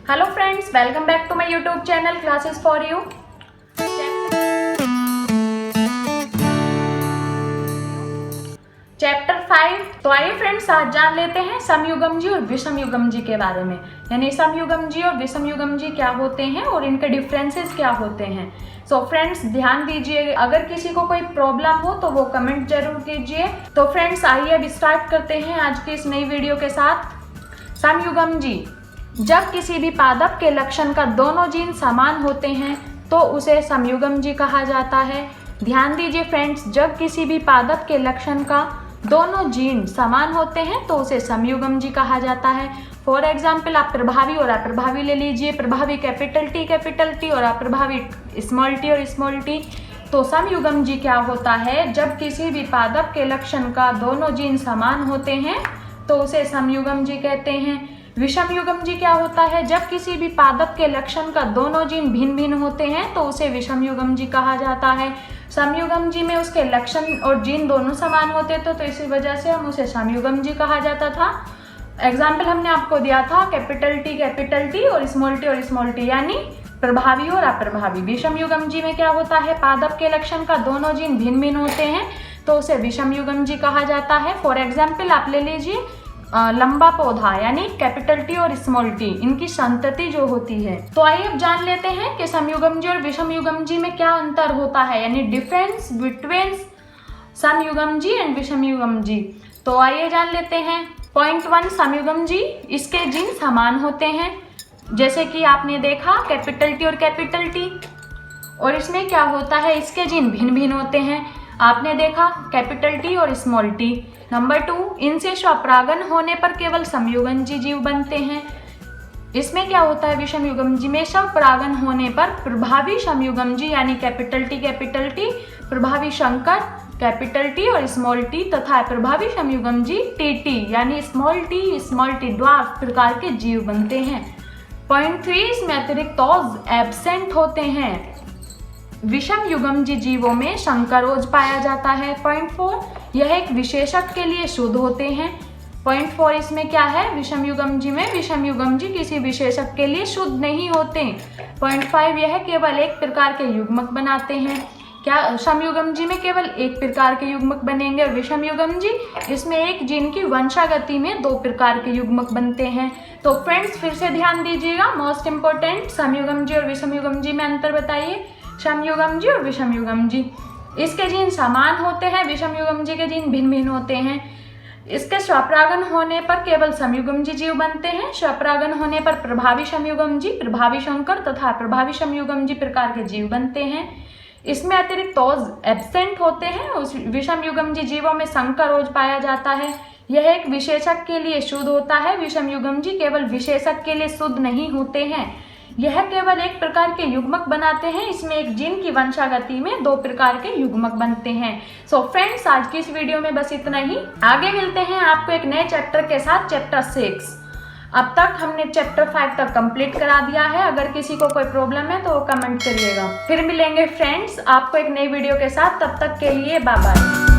Hello friends, welcome back to my YouTube channel classes for you. Chapter 5। तो आइए friends, आज जान लेते हैं समयुग्म जी और विषम युग्म जी के बारे में। यानी समयुग्म जी और विषम युग्म जी क्या होते हैं और इनके डिफरेंसेस क्या होते हैं। सो फ्रेंड्स ध्यान दीजिए, अगर किसी को कोई प्रॉब्लम हो तो वो कमेंट जरूर कीजिए। तो फ्रेंड्स आइए अब स्टार्ट करते हैं आज की इस नई वीडियो के साथ। समयुग्म जी, जब किसी भी पादप के लक्षण का दोनों जीन समान होते हैं तो उसे समयुग्म जी कहा जाता है। ध्यान दीजिए फ्रेंड्स, जब किसी भी पादप के लक्षण का दोनों जीन समान होते हैं तो उसे समयुग्म जी कहा जाता है। फॉर एग्जाम्पल आप प्रभावी और अप्रभावी ले लीजिए। प्रभावी कैपिटल टी और अप्रभावी स्मॉल टी। तो समयुग्म जी क्या होता है, जब किसी भी पादप के लक्षण का दोनों जीन समान होते हैं तो उसे समयुग्म जी कहते हैं। विषम युग्म जी क्या होता है, जब किसी भी पादप के लक्षण का दोनों जीन भिन्न भिन्न होते हैं तो उसे विषम युग्म जी कहा जाता है। समयुग्म जी में उसके लक्षण और जीन दोनों समान होते थे तो इसी वजह से हम उसे समयुग्म जी कहा जाता था। एग्जाम्पल हमने आपको दिया था कैपिटल टी और स्मॉल टी यानी प्रभावी और अप्रभावी। विषम युग्म जी में क्या होता है, पादप के लक्षण का दोनों जीन भिन्न भिन्न होते हैं तो उसे विषम युग्म जी कहा जाता है। फॉर एग्जाम्पल आप ले लीजिए लंबा पौधा यानी कैपिटल टी और स्मॉल टी, इनकी संतति जो होती है। तो आइए अब जान लेते हैं कि समयुग्म जी और विषम युग्म जी में क्या अंतर होता है, यानी डिफरेंस बिटवीन समयुग्म जी एंड विषम युग्म जी। तो आइए जान लेते हैं। पॉइंट 1, समयुग्म जी, इसके जीन समान होते हैं। जैसे कि आपने देखा कैपिटल टी और कैपिटल टी, और इसमें क्या होता है, इसके जीन भिन्न भिन्न होते हैं। आपने देखा कैपिटल टी और स्मॉल टी। नंबर 2, इनसे स्वपरागन होने पर केवल समयुग्म जी जीव बनते हैं। इसमें क्या होता है, विषम युग्म जी में स्वपरागन होने पर प्रभावी समयुग्म जी यानी कैपिटल टी, प्रभावी संकर कैपिटल टी और स्मॉल टी तथा प्रभावी समयुग्म जी टी यानी स्मॉल टी ड्वार्फ प्रकार के जीव बनते हैं। पॉइंट 3, इसमें अतिरिक्त एब्सेंट होते हैं। विषम युग्म जी जीवों में संकरोज पाया जाता है। पॉइंट 4, यह एक विशेषक के लिए शुद्ध होते हैं। पॉइंट 4 इसमें क्या है, विषम युग्म जी में विषम युग्म जी किसी विशेषक के लिए शुद्ध नहीं होते। पॉइंट 5, यह केवल एक प्रकार के युग्मक बनाते हैं। क्या समयुग्म जी में केवल एक प्रकार के युग्मक बनेंगे और विषम युग्म जी इसमें एक जीन की वंशागति में 2 प्रकार के युग्मक बनते हैं। तो फ्रेंड्स फिर से ध्यान दीजिएगा, मोस्ट इंपोर्टेंट, समयुग्म जी और विषम युग्म जी में अंतर बताइए। समयुग्म जी और विषम युग्म जी, इसके जीन समान होते हैं, विषम युग्म जी के जीन भिन्न भिन्न होते हैं। इसके स्वपरागन होने पर केवल समयुग्म जी जीव बनते हैं। स्वपरागन होने पर प्रभावी समयुग्म जी, प्रभावी संकर तथा प्रभावी समयुग्म जी प्रकार के जीव बनते हैं। इसमें अतिरिक्त ओज एब्सेंट होते हैं। उस विषम युग्म जी जीवों में संकर ओज पाया जाता है। यह एक विशेषक के लिए शुद्ध होता है। विषम युग्म जी केवल विशेषक के लिए शुद्ध नहीं होते हैं, यह केवल एक प्रकार के युग्मक बनाते हैं। इसमें एक जीन की वंशागति में 2 प्रकार के युग्मक बनते हैं। सो फ्रेंड्स आज की इस वीडियो में बस इतना ही। आगे मिलते हैं आपको एक नए चैप्टर के साथ, चैप्टर 6। अब तक हमने चैप्टर 5 तक कंप्लीट करा दिया है। अगर किसी को कोई प्रॉब्लम है तो वो कमेंट करिएगा। फिर मिलेंगे फ्रेंड्स आपको एक नई वीडियो के साथ, तब तक के लिए बाय बाय।